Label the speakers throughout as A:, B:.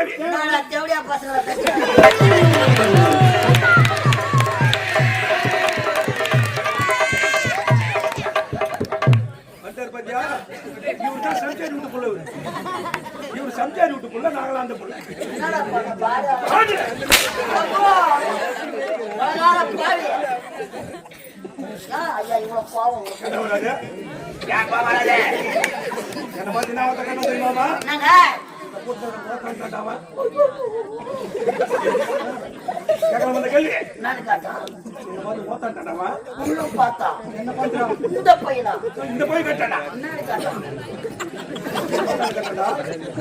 A: பாவி
B: நான் தேவடியா பசங்கள
A: வந்தார் பாத்தியா இவரு தான் சம்சாரி விட்டு புள்ள இவரு சம்சாரி விட்டு புள்ள நாங்களா அந்த புள்ள
B: என்னடா பண்ண பாரு அப்பா வரார பாவி ஐயா இவங்க பாவம்
A: என்ன வராது
C: யார் பாவறாதே
A: என்ன பாத்தி நான் வந்த கண்ணு தெரியுமாமா
B: என்னங்க
A: கேட்கலாம் அந்த கேள்வி
B: நான் கேட்டா
A: ஓத்தாண்டாவா
B: உள்ள பார்த்தா
A: என்ன பண்றான்
B: இந்த பையனா
A: இந்த போய் கட்டடா
B: என்ன கேட்டா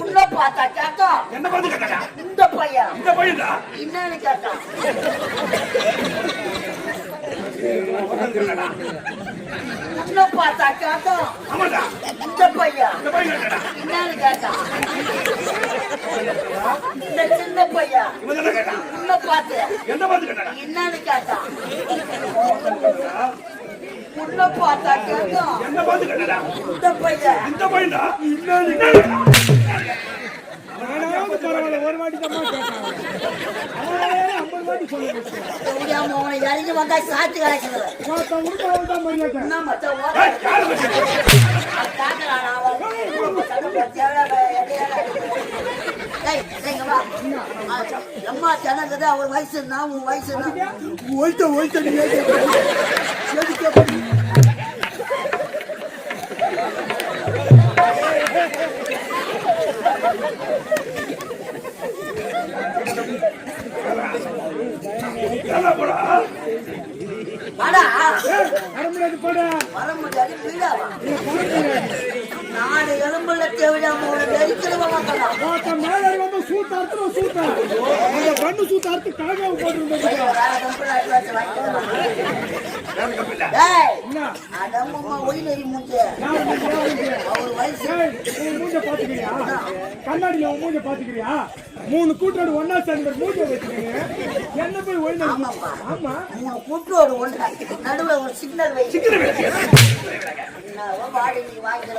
B: உள்ள பார்த்தா கேட்டா
A: என்ன பார்த்து கட்டடா
B: இந்த பையன்
A: இந்த பையன்டா
B: என்னன்னு கேட்டா உள்ள பார்த்தா கேட்டா
A: ஆமாடா
B: இந்த பையன்
A: இந்த பையன் கட்டடா
B: என்னன்னு கேட்டா இந்த சின்ன பையன்
A: இவன் என்ன கேட்டா
B: உள்ள பார்த்து
A: என்ன பார்த்து கட்டடா
B: என்னன்னு கேட்டா உள்ள பார்த்தா கேட்டா
A: என்ன பார்த்து கட்டடா
B: இந்த பையன்
A: இந்த பையன்டா
D: ஒரு வாட்டி தான் கேட்டாங்க அவன் 50 வாட்டி சொல்லுங்க
B: அவனை இறங்கி வந்தா சாட்சி கிடைக்கிறது
D: மரியாதை
B: என்ன மச்சான்
A: யாரு
B: அம்மா ஜனங்கதா அவர் வயசு நான் உன் வயசு
D: ஓய்த்த
B: வர முடியாது வீடாவா நாடு எலும்புல தேவையாம ஒரு நெருக்கிறவா
D: கண்ணாடியில மூஞ்ச பாத்துக்கிறியா 3 கூட்டோடு ஒன்னா சேர்ந்து மூஞ்ச வச்சுக்கீங்க என்ன போய் ஒண்ணு ஆமா
B: 3 கூட்டோடு ஒண்ணா நடுவுல ஒரு சிக்னல் வை வாடி நீ வாங்கிற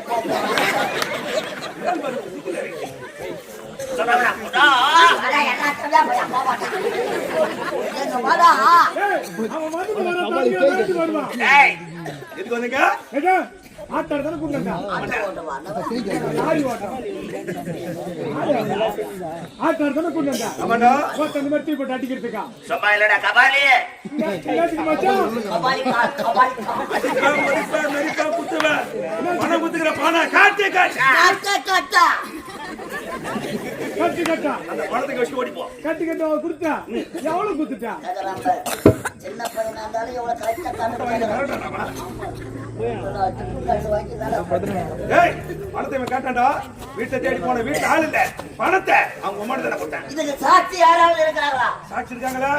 D: ஆட்டாடுதானே கூப்பிட்டா ஆட்டாடுதானே கூப்பிட்டா அந்த மாதிரி தூக்கி போட்டு அடிக்கிறதுக்கா
C: சும்மா இல்லடா கபாலி
A: பணம் குத்துக்கிற பணம் காட்டு
B: கட்டா
D: கட்டி கட்டா
A: அந்த பணத்துக்கு வச்சு ஓடிப்போம்
D: கட்டி கட்ட குடுத்தா எவ்வளவு குத்துட்டா
B: சின்ன பையனா இருந்தாலும் எவ்வளவு கரெக்டா
A: பணத்தை காட்டாண்டா வீட்டை தேடி போன வீட்டுல ஆள் இல்ல பணத்தை அவங்க உமாட்டு தானே கொடுத்தாங்க
B: இதுக்கு சாட்சி யாராவது இருக்கிறாங்களா
A: சாட்சி இருக்காங்களா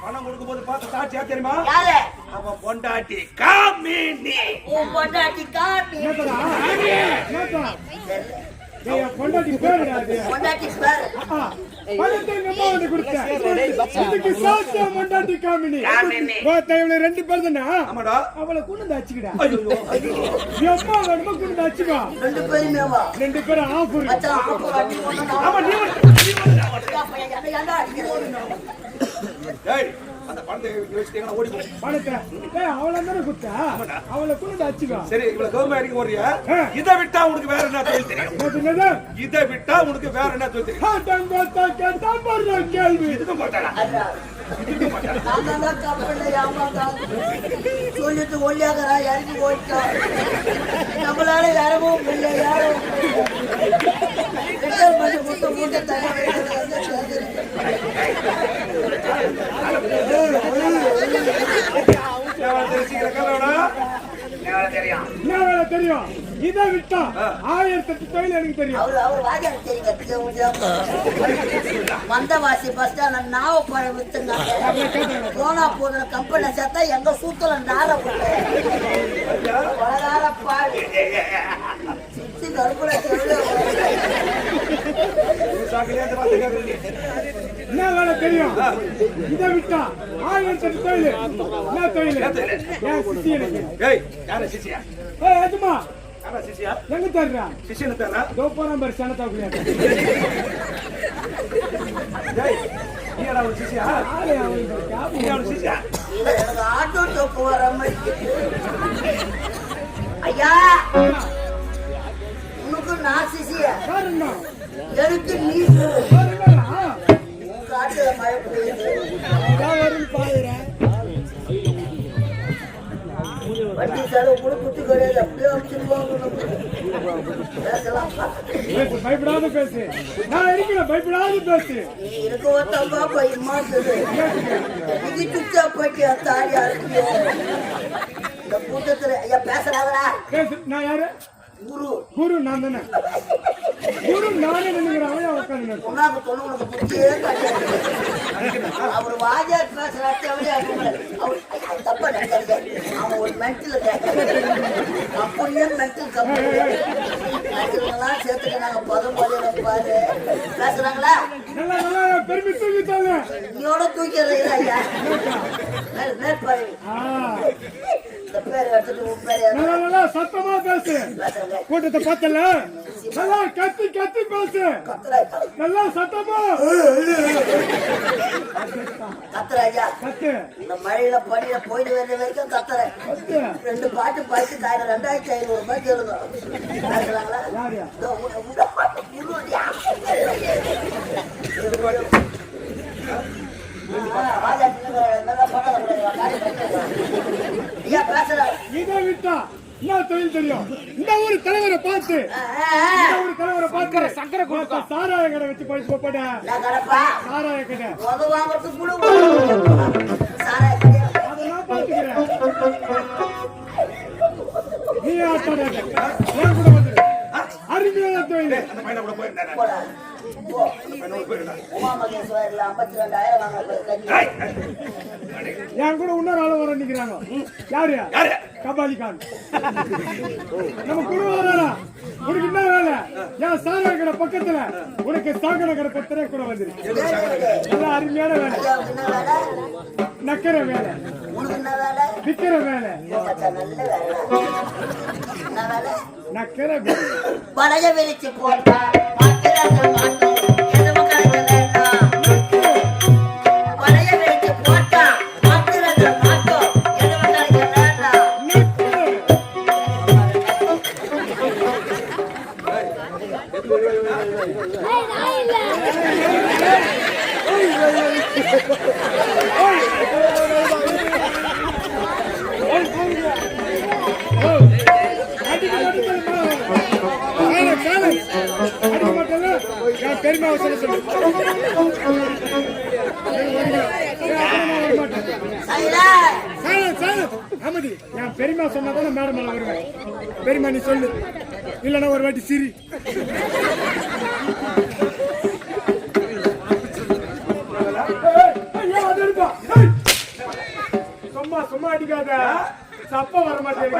A: பணம் கொடுக்கும் போது பார்த்து சாட்சி யார் தெரியுமா
B: யாரு
A: அவன் பொண்டாட்டி காமினி
B: உன் பொண்டாட்டி காமி
D: பொண்டாட்டி பேருடா
B: பொண்டாட்டி பேரு
D: பொண்டாட்டி காமினி ரெண்டு பேர் தானே
A: ஆமாடா
D: அவளை கொண்டு அச்சுக்கிடா எம்மா வேணுமா கொண்டு அச்சுக்கா
B: 2 பேருமேவா
D: 2 பேரும் ஆஃபர்
A: ஆமா நீ அந்த பணத்தை வச்சுட்டீங்கன்னா ஓடி
D: பணத்தை அவளை தானே குத்தா அவளை கொண்டு அச்சுக்கா
A: சரி இவ்வளவு கவர்மெண்ட் அடிக்க போறியா இதை விட்டா உனக்கு வேற என்ன தொழில் தெரியும் இதை விட்டா உனக்கு வேற என்ன தொழில் தெரியும்
D: கேள்வி
A: இதுக்கும் போட்டாடா
B: சொல்லிட்டு ஒல்லியாகிறா இறங்கி போயிட்டோம் நம்மளால யாரும் இல்லை யாரும்
D: தெரியும் இதை விட்டா 1008 தொழில் எனக்கு தெரியும்
B: மந்தவாசி பஸ் ஸ்டாண்ட் நாவப்பழம் வித்துங்க போனா போன கம்பெனி சேர்த்தா எங்க சூத்துல நார பாடு சுத்தி கருப்புல
D: என்ன வேலை தெரியும் இதை விட்டா 1008 தொழில் என்ன தொழில் ஏன் சிசி எனக்கு ஏஜமா எங்க தர்றா
A: சிஷியனு தர்றா
D: தோப்பா நம்பர் சனத்தா
A: டேய், நீ என்ன அவன் சிசியா?
D: ஆளே அவனுக்கு கேப்
A: நீ அவன் சிசியா?
B: இல்ல, எனக்கு ஆட்டோ தொப்பு வர மாதிரி ஐயா உனக்கு நான் சிசிய
D: பாருங்க
B: எனக்கு நீ
D: பாருங்கடா
B: காட்டுல மழை பெய்யுது
D: அதான் வரும் பாருறேன்
B: வண்டி செலவு கூட குத்து கிடையாது அப்படியே அமைச்சிருவாங்க பேசலாம்
D: பயப்படாத பேசு நான் இருக்கிறேன் பயப்படாத பேசு
B: நீ இருக்க ஒருத்தப்பா பயமா இது சுத்தா போயிட்டு தாலியா இருக்கு இந்த கூட்டத்துல ஐயா பேசுறாங்களா
D: பேசு நான் யாரு
B: குரு
D: குரு நான் தானே குரு நானே நினைக்கிறேன் உட்காந்து
B: உனக்கு தொண்ணு உனக்கு புத்தியே கிடையாது அவர் வாஜார் பேசுறாச்சு அவர் தப்பா நினைக்காது அவன் ஒரு மென்டல் அப்படியே மென்டல் கம்பெனிலாம் சேர்த்துக்க நாங்க பதம் பாரு பேசுறாங்களா
D: நல்லா நல்லா பெருமை தூக்கிட்டாங்க
B: நீயோட தூக்கிறீங்க ஐயா மேற்பாரு இந்த பேர் எடுத்துட்டு உன் பேர்
D: நல்லா நல்லா சத்தமா பேசு
B: பேசுறாங்க
D: கூட்டத்தை பார்த்தல நல்லா கத்தி கத்தி பேசு நல்லா சத்தமா
B: கத்துறாஜா
D: கத்து
B: இந்த மழையில பனியில போயிட்டு வர வரைக்கும் கத்துறேன்
D: கத்து
B: 2 பாட்டு பாட்டு காயில 2500 ரூபாய் கேளுங்க பேசுறாங்களா
D: யாரியா
B: இதோ உருவடியா. ராஜா நல்லா பண்ண ஐயா பேசுறாங்க
D: இதை விட்டா என்ன தொழில் தெரியும் இந்த ஊர் தலைவரை பார்த்து இந்த ஊர் தலைவரை பார்த்து சங்கரை கொடுக்க சாராய கடை வச்சு படிச்சு போட
B: நான் கடப்பா
D: சாராய கடை
B: உத வாங்கறதுக்கு கூட சாரா கிடையாது
D: அதெல்லாம் பாத்துக்கிறேன் நீ ஆட்டாடாத ஏன் கூட வந்துரு அருமையான தொழில்
A: அந்த பையனை கூட போயிருந்தேன்
B: போடா போ
A: பையனோட போயிருந்தேன்
B: உமாமகேஸ்வரில் 52,000 வாங்க
D: என் கூட இன்னொரு ஆளு வர நிக்கிறாங்க யாரு
A: யாரு?
D: கபாலி கான் நம்ம குடும்பம் வரானா உனக்கு என்ன வேலை என் சாராய கடை பக்கத்துல உனக்கு சாக்கடை கடை பத்திரே கூட வந்துருக்கு நல்ல அருமையான வேலை
B: என்ன வேலை
D: நக்கிற வேலை
B: உனக்கு என்ன வேலை
D: விக்கிற வேலை
B: நல்ல வேலை என்ன வேலை
D: நக்கிற வேலை
B: வளைய விரிச்சு போட்டா மாத்திராங்க மாட்டோம் எதுவும் கிடைக்க வேண்டாம் வளைய விரிச்சு போட்டா மாத்திராங்க மாட்டோம் எதுவும் கிடைக்க வேண்டாம்
D: பெருமை அவசரம் சொல்லு அமைதி என் பெருமை சொன்னாதான் மேடம் மேல வருவேன் பெருமை நீ சொல்லு இல்லன்னா ஒரு வாட்டி சிரி சும்மா சும்மா அடிக்காத சப்ப வர மாட்டேங்க